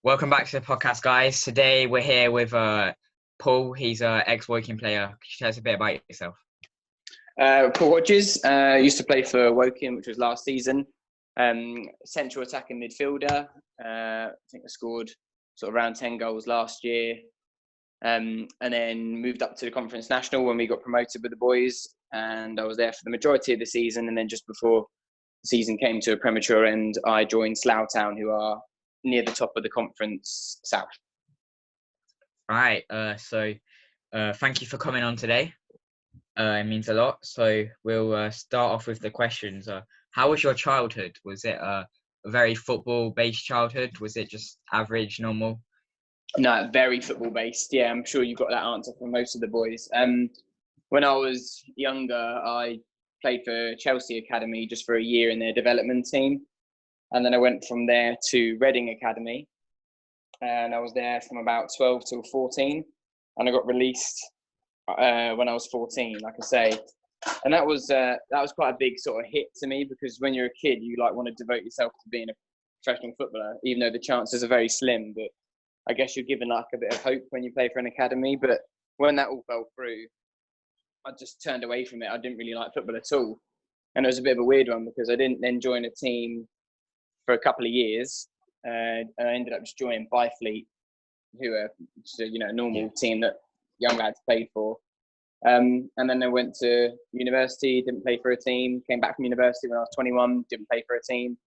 Welcome back to the podcast, guys. Today we're here with Paul. He's an ex-Woking player. Could you tell us a bit about yourself? Paul Hodges used to play for Woking, which was last season. Central attacking midfielder. I think I scored sort of around 10 goals last year. And then moved up to the Conference National when we got promoted with the boys. And I was there for the majority of the season. And then just before the season came to a premature end, I joined Slough Town, who are near the top of the Conference South. All right. So thank you for coming on today. It means a lot. So we'll start off with the questions. How was your childhood? Was it a very football-based childhood? Was it just average, normal? No, very football-based. Yeah, I'm sure you got that answer from most of the boys. When I was younger, I played for Chelsea Academy just for a year in their development team. And then I went from there to Reading Academy. And I was there from about 12 till 14. And I got released when I was 14, like I say. And that was quite a big sort of hit to me, because when you're a kid, you want to devote yourself to being a professional footballer, even though the chances are very slim. But I guess you're given a bit of hope when you play for an academy. But when that all fell through, I just turned away from it. I didn't really like football at all. And it was a bit of a weird one, because I didn't then join a team for a couple of years. And I ended up just joining Byfleet, who are just a normal team that young lads played for. And then I went to university, didn't play for a team, came back from university when I was 21, didn't play for a team.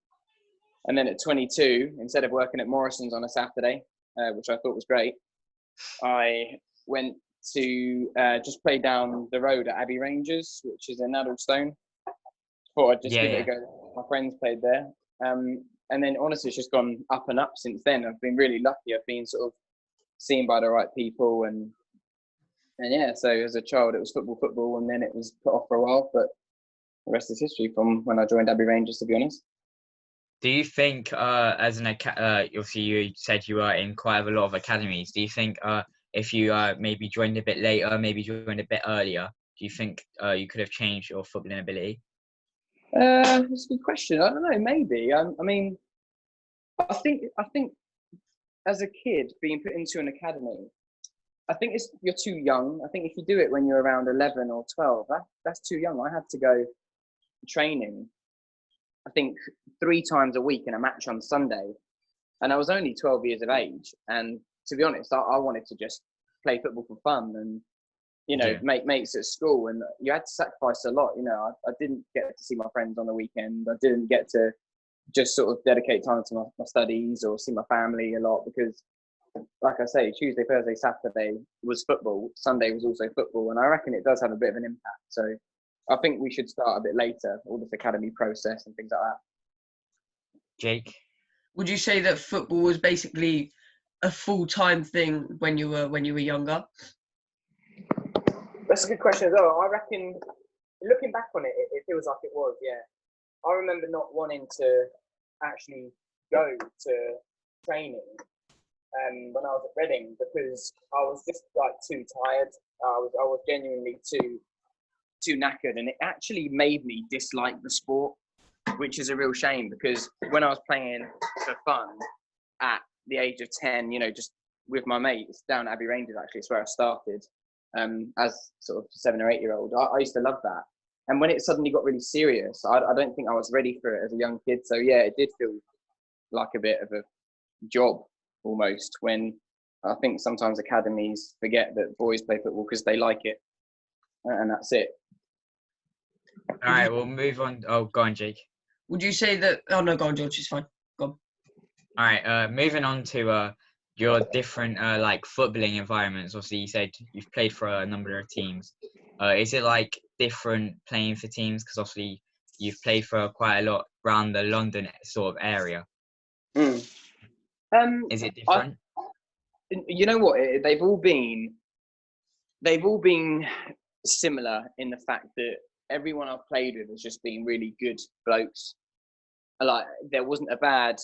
And then at 22, instead of working at Morrison's on a Saturday, which I thought was great, I went to just play down the road at Abbey Rangers, which is in Addlestone. Thought I'd just give it a go. My friends played there. And then honestly, it's just gone up and up since then. I've been really lucky. I've been sort of seen by the right people. And yeah, so as a child, it was football, and then it was put off for a while. But the rest is history from when I joined Abbey Rangers, to be honest. Do you think, obviously you said you were in quite a lot of academies. Do you think if you maybe joined a bit later, maybe joined a bit earlier, do you think you could have changed your footballing ability? That's a good question. I don't know, maybe. I mean, I think as a kid being put into an academy, I think you're too young. I think if you do it when you're around 11 or 12, that's too young. I had to go training, I think 3 times a week in a match on Sunday, and I was only 12 years of age. And to be honest, I wanted to just play football for fun and make mates at school, and you had to sacrifice a lot. I didn't get to see my friends on the weekend. I didn't get to just sort of dedicate time to my studies or see my family a lot, because like I say, Tuesday, Thursday, Saturday was football. Sunday was also football. And I reckon it does have a bit of an impact. So I think we should start a bit later, all this academy process and things like that. Jake? Would you say that football was basically a full-time thing when you were younger? That's a good question as well. I reckon, looking back on it, it feels like it was, yeah. I remember not wanting to actually go to training when I was at Reading, because I was just too tired. I was genuinely too knackered, and it actually made me dislike the sport, which is a real shame, because when I was playing for fun at the age of 10, just with my mates down at Abbey Rangers, actually, it's where I started as sort of 7 or 8 year old. I used to love that. And when it suddenly got really serious, I don't think I was ready for it as a young kid. So yeah, it did feel like a bit of a job almost, when I think sometimes academies forget that boys play football because they like it, and that's it. All right, we'll move on. Oh, go on, Jake. Would you say that... Oh, no, go on, George. It's fine. Go on. All right, moving on to your different footballing environments. Obviously, you said you've played for a number of teams. Is it different playing for teams? Because obviously you've played for quite a lot around the London sort of area. Is it different? You know what? They've all been similar in the fact that everyone I've played with has just been really good blokes. There wasn't a bad,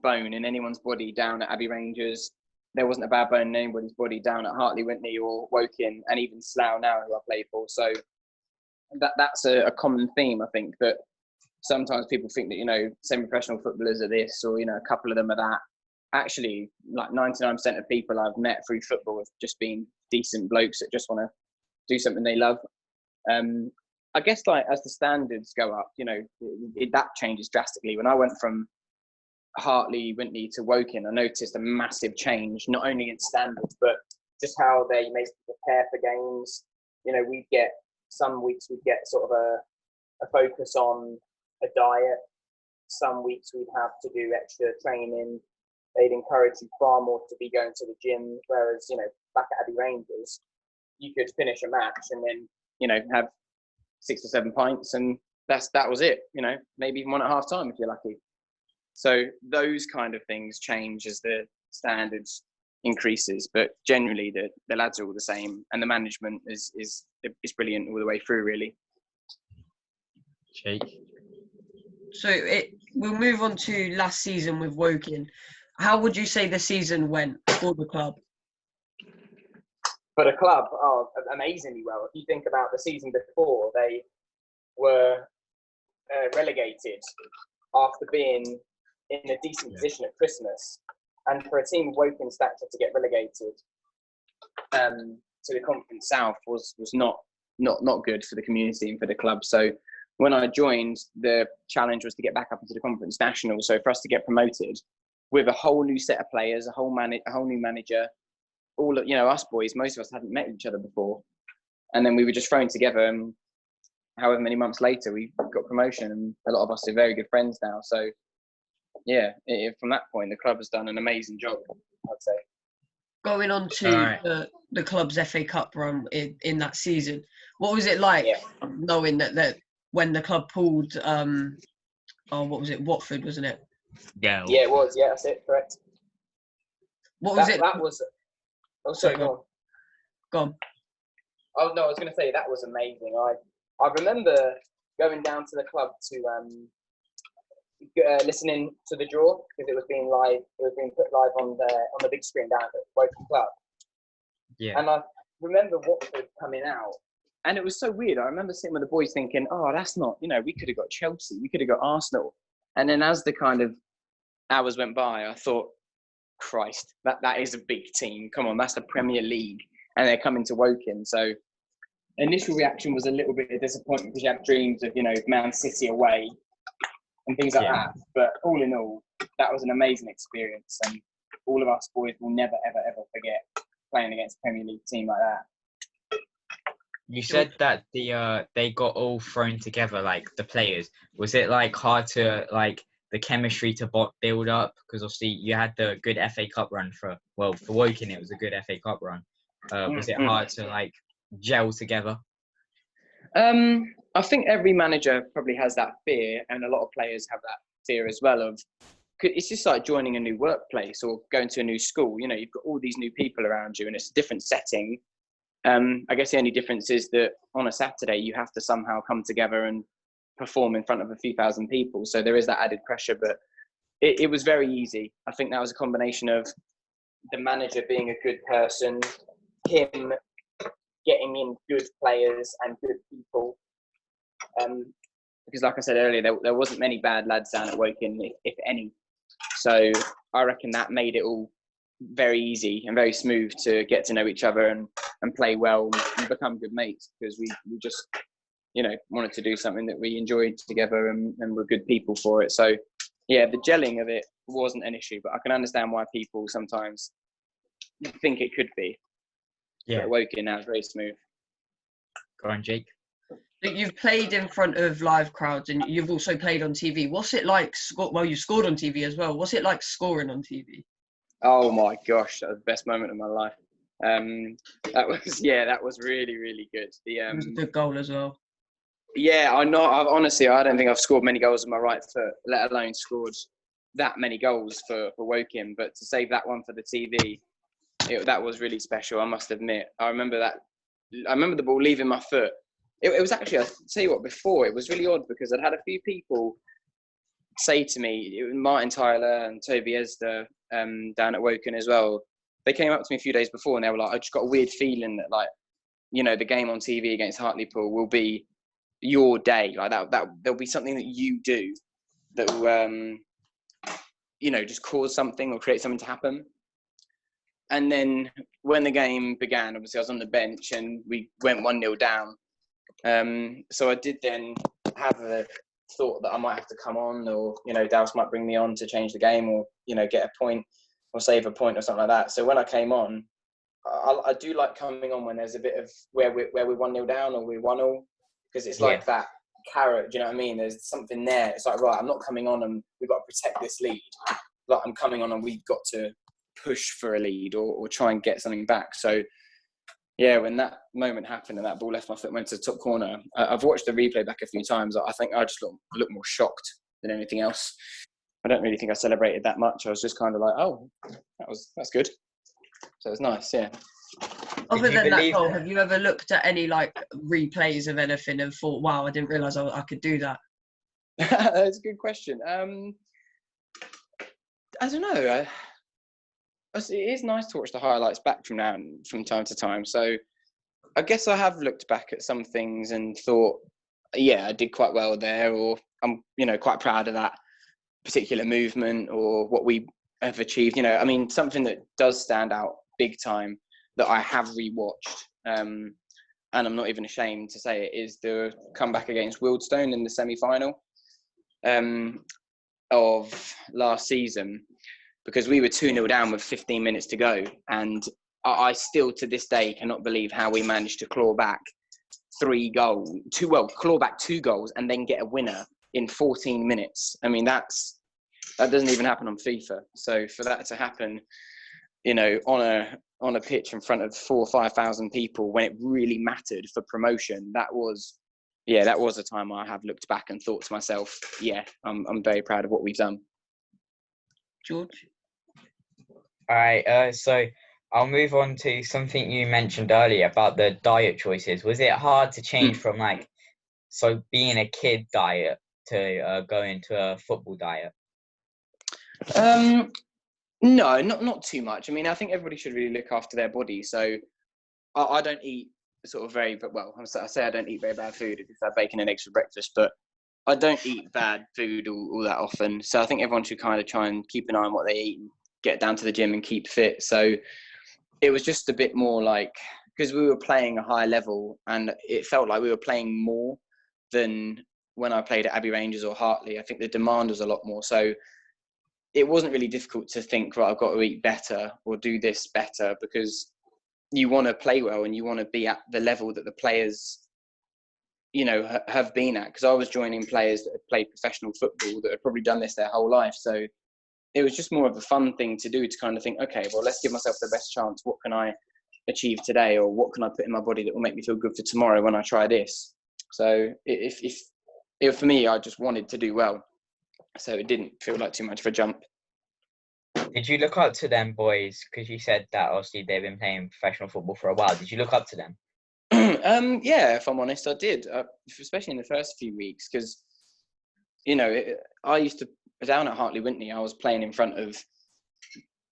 bone in anyone's body down at Abbey Rangers. There wasn't a bad bone in anybody's body down at Hartley Wintney or Woking, and even Slough now, who I play for. So that's a common theme, I think, that sometimes people think that, semi-professional footballers are this, or, a couple of them are that. actually, like 99% of people I've met through football have just been decent blokes that just want to do something they love. I guess like as the standards go up, that changes drastically. When I went from Hartley, Wintney to Woking, I noticed a massive change, not only in standards, but just how they make prepare for games. We'd get some weeks we'd get sort of a focus on a diet. Some weeks we'd have to do extra training. They'd encourage you far more to be going to the gym, whereas, back at Abbey Rangers, you could finish a match and then, have 6 or 7 pints, and that was it, maybe even one at half time if you're lucky. So those kind of things change as the standards increases, but generally the lads are all the same, and the management is brilliant all the way through, really. Jake? So we'll move on to last season with Woking. How would you say the season went for the club? For the club, amazingly well. If you think about the season before, they were relegated after being in a decent position at Christmas. And for a team of Woking stature to get relegated to the Conference South was not good for the community and for the club. So when I joined, the challenge was to get back up into the Conference National. So for us to get promoted with a whole new set of players, a whole new manager, all of, us boys, most of us hadn't met each other before. And then we were just thrown together, and however many months later, we got promotion, and a lot of us are very good friends now. So yeah, from that point, the club has done an amazing job, I'd say. Going on to the club's FA Cup run in that season, what was it like knowing that when the club pulled, what was it, Watford, wasn't it? Yeah. Yeah, it was. Yeah, that's it. Correct. What was it? That was. Oh, sorry. Go on. Go on. Oh no, I was going to say that was amazing. I remember going down to the club to listening to the draw, because it was being put live on the big screen down at Woking Club. Yeah. And I remember Watford coming out, and it was so weird. I remember sitting with the boys thinking, "Oh, that's not. We could have got Chelsea, we could have got Arsenal." And then as the kind of hours went by, I thought, Christ, that is a big team. Come on, that's the Premier League, and they're coming to Woking. So initial reaction was a little bit of disappointment, because you have dreams of Man City away and things like that. But all in all, that was an amazing experience, and all of us boys will never ever ever forget playing against a Premier League team like that. You said that they got all thrown together, like the players. Was it like hard to the chemistry to build up? Because obviously you had the good FA Cup run for Woking, it was a good FA Cup run. Was it hard to gel together? I think every manager probably has that fear, and a lot of players have that fear as well. It's just like joining a new workplace or going to a new school. You've got all these new people around you, and it's a different setting. I guess the only difference is that on a Saturday you have to somehow come together and perform in front of a few thousand people. So there is that added pressure, but it was very easy. I think that was a combination of the manager being a good person, him getting in good players and good people. Because like I said earlier, there wasn't many bad lads down at Woking, if any. So I reckon that made it all very easy and very smooth to get to know each other and play well and become good mates, because we just wanted to do something that we enjoyed together and were good people for it. So yeah, the gelling of it wasn't an issue, but I can understand why people sometimes think it could be. Yeah, but Woking now is very smooth. Go on, Jake. You've played in front of live crowds, and you've also played on TV. What's it like? You scored on TV as well. What's it like scoring on TV? Oh my gosh, that was the best moment of my life. That was really, really good. It was a good goal as well. Yeah, honestly, I don't think I've scored many goals with my right foot, let alone scored that many goals for Woking. But to save that one for the TV, that was really special, I must admit. I remember the ball leaving my foot. It was actually, I'll tell you what, before, it was really odd, because I'd had a few people say to me, Martin Tyler and Toby Esder down at Woking as well, they came up to me a few days before and they were like, I just got a weird feeling that the game on TV against Hartlepool will be your day, like that there'll be something that you do that just cause something or create something to happen. And then when the game began, obviously I was on the bench and we went 1-0 down. So I did then have a thought that I might have to come on, or, Dallas might bring me on to change the game, or, get a point or save a point or something like that. So when I came on, I do like coming on when there's a bit of where we're 1-0 down or we're 1-0, because it's like that carrot, do you know what I mean? There's something there. It's like, right, I'm not coming on and we've got to protect this lead. Like, I'm coming on and we've got to push for a lead or try and get something back. So yeah, when that moment happened and that ball left my foot, went to the top corner, I've watched the replay back a few times. I think I just look more shocked than anything else. I don't really think I celebrated that much. I was just kind of like, oh, that's good. So it was nice, yeah. Other than that goal, have you ever looked at any replays of anything and thought, wow, I didn't realise I could do that? That's a good question. I don't know. It is nice to watch the highlights back from time to time. So I guess I have looked back at some things and thought, yeah, I did quite well there, or I'm, quite proud of that particular movement or what we have achieved. I mean, something that does stand out big time that I have rewatched, and I'm not even ashamed to say it, is the comeback against Wealdstone in the semi-final of last season, because we were 2-0 down with 15 minutes to go, and I still to this day cannot believe how we managed to claw back 2 goals and then get a winner in 14 minutes. I mean, that doesn't even happen on FIFA. So for that to happen, on a pitch in front of 4,000 or 5,000 people when it really mattered for promotion, that was a time I have looked back and thought to myself, yeah, I'm very proud of what we've done. George? All right, so I'll move on to something you mentioned earlier about the diet choices. Was it hard to change from being a kid diet to go into a football diet? No, not too much. I mean, I think everybody should really look after their body. So I don't eat I say I don't eat very bad food if I have bacon and eggs for breakfast, but I don't eat bad food all that often. So I think everyone should kind of try and keep an eye on what they eat and get down to the gym and keep fit. So it was just a bit more because we were playing a high level and it felt like we were playing more than when I played at Abbey Rangers or Hartley. I think the demand was a lot more. So it wasn't really difficult to think, right, I've got to eat better or do this better, because you want to play well and you want to be at the level that the players, have been at. Because I was joining players that had played professional football that had probably done this their whole life. So it was just more of a fun thing to do, to kind of think, okay, well, let's give myself the best chance. What can I achieve today? Or what can I put in my body that will make me feel good for tomorrow when I try this? So if for me, I just wanted to do well. So it didn't feel like too much of a jump. Did you look up to them boys? Because you said that obviously they've been playing professional football for a while. Did you look up to them? Yeah, if I'm honest, I did, especially in the first few weeks, because, I used to, down at Hartley Wintney, I was playing in front of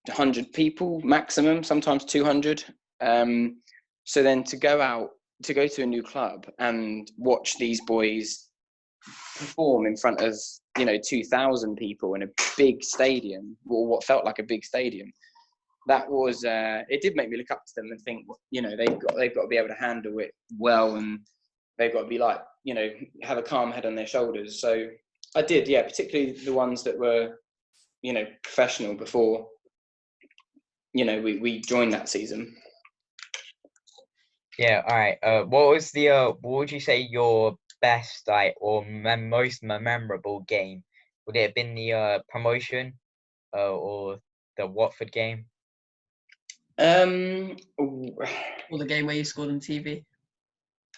100 people maximum, sometimes 200. So then to go to a new club and watch these boys perform in front of 2,000 people in a big stadium, or what felt like a big stadium, that was it did make me look up to them and think, they've got to be able to handle it well, and they've got to be have a calm head on their shoulders. So I did, yeah, particularly the ones that were professional before we joined that season. Yeah, all right. What would you say your best or most memorable game? Would it have been the promotion or the Watford game? Or the game where you scored on TV?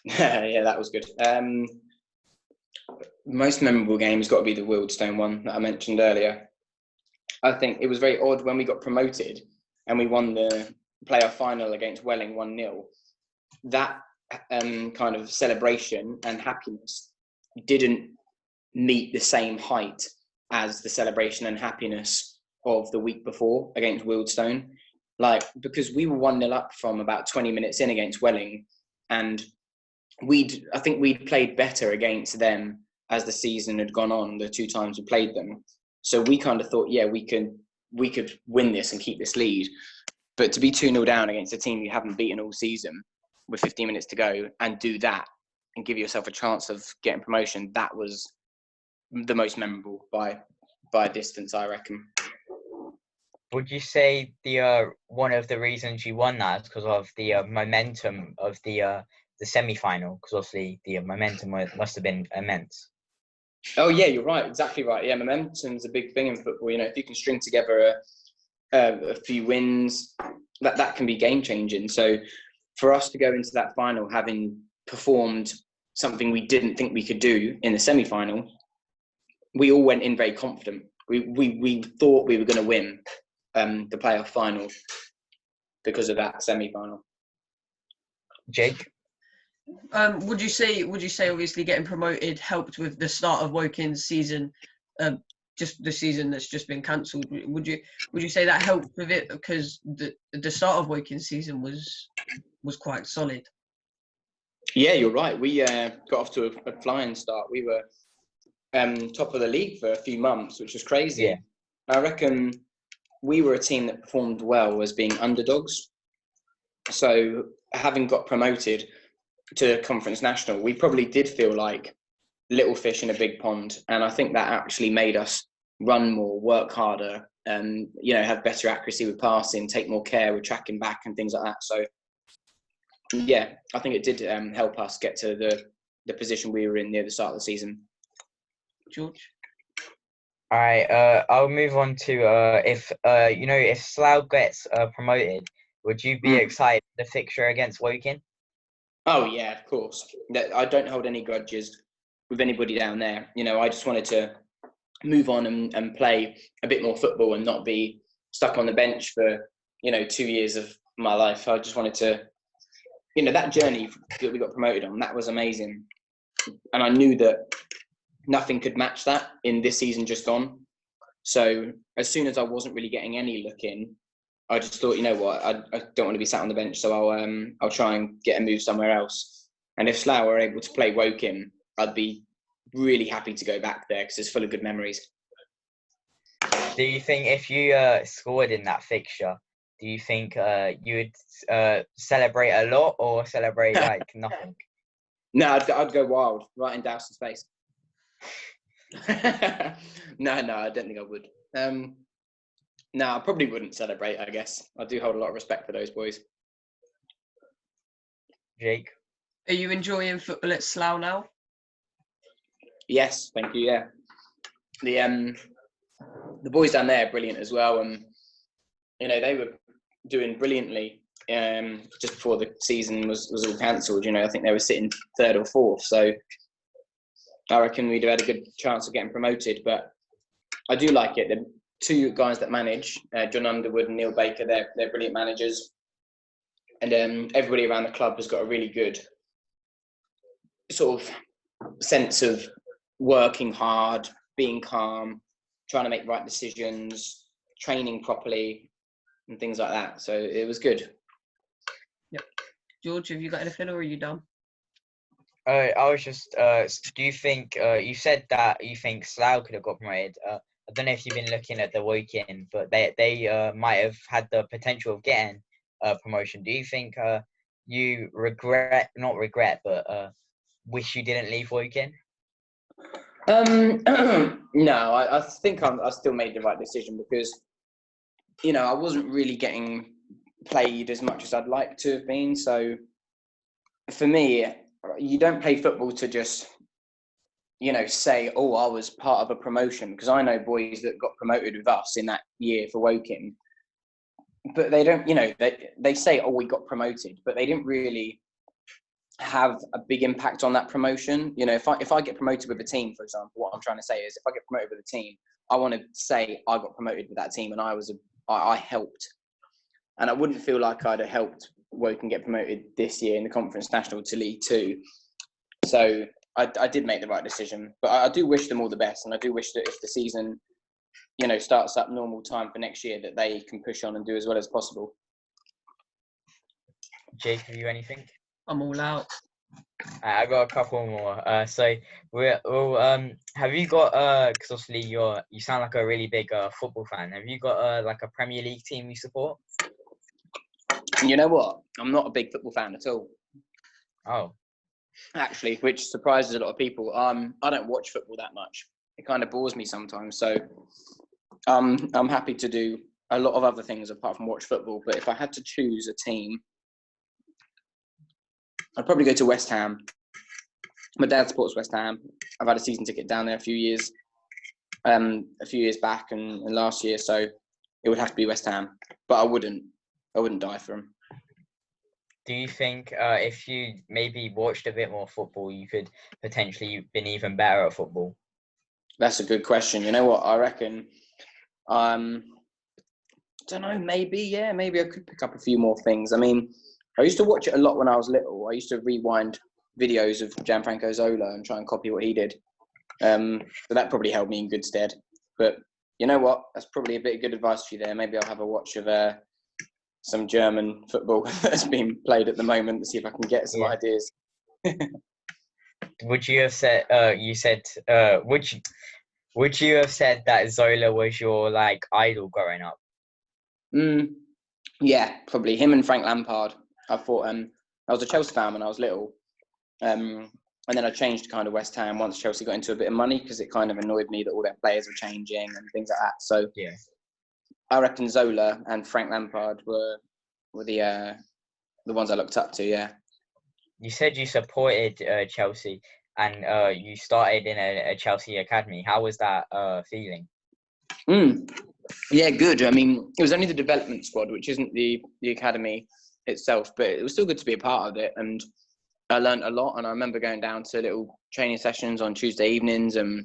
Yeah, that was good. Most memorable game has got to be the Wealdstone one that I mentioned earlier. I think it was very odd when we got promoted and we won the playoff final against Welling 1-0. That kind of celebration and happiness didn't meet the same height as the celebration and happiness of the week before against Wealdstone. Because we were 1-0 up from about 20 minutes in against Welling, and I think we'd played better against them as the season had gone on, the 2 times we played them. So we kind of thought, yeah, we could win this and keep this lead. But to be 2-0 down against a team you haven't beaten all season with 15 minutes to go and do that and give yourself a chance of getting promotion, that was the most memorable by a distance, I reckon. Would you say the one of the reasons you won that is because of the momentum of the semi-final? Because obviously the momentum must have been immense. Oh yeah, you're right, exactly right. Yeah, momentum's a big thing in football. You know, if you can string together a few wins, that can be game changing. So for us to go into that final having performed something we didn't think we could do in the semi-final, we all went in very confident. We thought we were going to win the playoff final because of that semi-final. Jake? Would you say obviously getting promoted helped with the start of Wokin's season, just the season that's just been cancelled? Would you say that helped with it because the start of Wokin's season was quite solid? Yeah, you're right. We got off to a flying start. We were top of the league for a few months, which was crazy. Yeah. I reckon we were a team that performed well as being underdogs. So having got promoted to Conference National, we probably did feel like little fish in a big pond. And I think that actually made us run more, work harder, and, you know, have better accuracy with passing, take more care with tracking back and things like that. So, yeah, I think it did help us get to the position we were in near the start of the season. George? All right, I'll move on to if Slough gets promoted, would you be excited for the fixture against Woking? Oh yeah, of course. I don't hold any grudges with anybody down there. You know, I just wanted to move on and play a bit more football and not be stuck on the bench for, 2 years of my life. I just wanted to, that journey that we got promoted on, that was amazing. And I knew that nothing could match that in this season just gone. So as soon as I wasn't really getting any look in, I just thought, you know what, I don't want to be sat on the bench, so I'll try and get a move somewhere else. And if Slough were able to play Woking, I'd be really happy to go back there because it's full of good memories. Do you think if you scored in that fixture, do you think you would celebrate a lot or celebrate like nothing? No, I'd go wild, right in Dowson's face. No, I don't think I would. No, I probably wouldn't celebrate, I guess. I do hold a lot of respect for those boys. Jake? Are you enjoying football at Slough now? Yes, thank you, yeah. The boys down there are brilliant as well. And, they were doing brilliantly just before the season was all cancelled. I think they were sitting third or fourth. So I reckon we'd have had a good chance of getting promoted. But I do like it. The two guys that manage, John Underwood and Neil Baker, they're brilliant managers. And everybody around the club has got a really good sort of sense of working hard, being calm, trying to make right decisions, training properly, and things like that. So it was good. Yep. George, have you got anything, or are you done? I was just, do you think, you said that you think Slough could have got promoted. I don't know if you've been looking at the Woking, but they might have had the potential of getting promotion. Do you think you not regret, but wish you didn't leave Woking? No, I think I still made the right decision because, I wasn't really getting played as much as I'd like to have been. So for me, you don't play football to just, say, oh, I was part of a promotion, because I know boys that got promoted with us in that year for Woking, but they don't, they say, oh, we got promoted, but they didn't really have a big impact on that promotion. If I get promoted with a team, for example, what I'm trying to say is if I get promoted with a team, I want to say I got promoted with that team and I helped. And I wouldn't feel like I'd have helped Woking get promoted this year in the Conference National to League 2. So I did make the right decision, but I do wish them all the best. And I do wish that if the season, starts up normal time for next year, that they can push on and do as well as possible. Jake, have you anything? I'm all out. I got a couple more. So have you got because obviously you sound like a really big football fan. Have you got like a Premier League team you support? And you know what? I'm not a big football fan at all, Oh, actually, which surprises a lot of people. I don't watch football that much. It kind of bores me sometimes. So I'm happy to do a lot of other things apart from watch football. But if I had to choose a team, I'd probably go to West Ham. My dad supports West Ham. I've had a season ticket down there a few years back and last year, so it would have to be West Ham. But I wouldn't die for them. do you think if you maybe watched a bit more football, you could potentially been even better at football? That's a good question. You know what? I reckon. Don't know. Maybe I could pick up a few more things. I mean, I used to watch it a lot when I was little. I used to rewind videos of Gianfranco Zola and try and copy what he did. So that probably held me in good stead. But you know what? That's probably a bit of good advice for you there. Maybe I'll have a watch of some German football that's being played at the moment to see if I can get some ideas. Would you have said would you have said that Zola was your like idol growing up? Yeah, probably him and Frank Lampard. I thought I was a Chelsea fan when I was little. And then I changed to kind of West Ham once Chelsea got into a bit of money because it kind of annoyed me that all their players were changing and things like that. So yeah, I reckon Zola and Frank Lampard were the ones I looked up to. Yeah. you said you supported Chelsea and you started in a Chelsea academy. How was that feeling? Yeah, good. I mean, it was only the development squad, which isn't the academy itself, but it was still good to be a part of it. And I learned a lot, and I remember going down to little training sessions on Tuesday evenings, and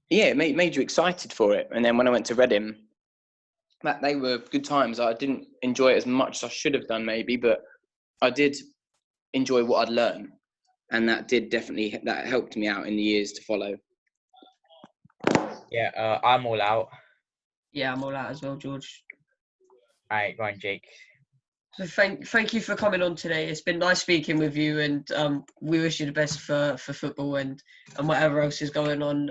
yeah, it made you excited for it. And then when I went to Reading, they were good times. I didn't enjoy it as much as I should have done, maybe, but I did enjoy what I'd learned, and that helped me out in the years to follow. Yeah, I'm all out. Yeah, I'm all out as well, George. All right, go on, Jake. So thank you for coming on today. It's been nice speaking with you, and we wish you the best for football and whatever else is going on.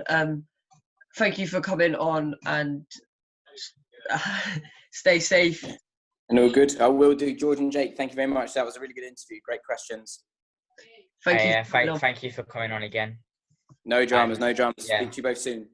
Thank you for coming on, and stay safe. And all good. I will do. George and Jake, thank you very much. That was a really good interview. Great questions. Thank you. Thank you for coming on again. No dramas. Yeah. Speak to you both soon.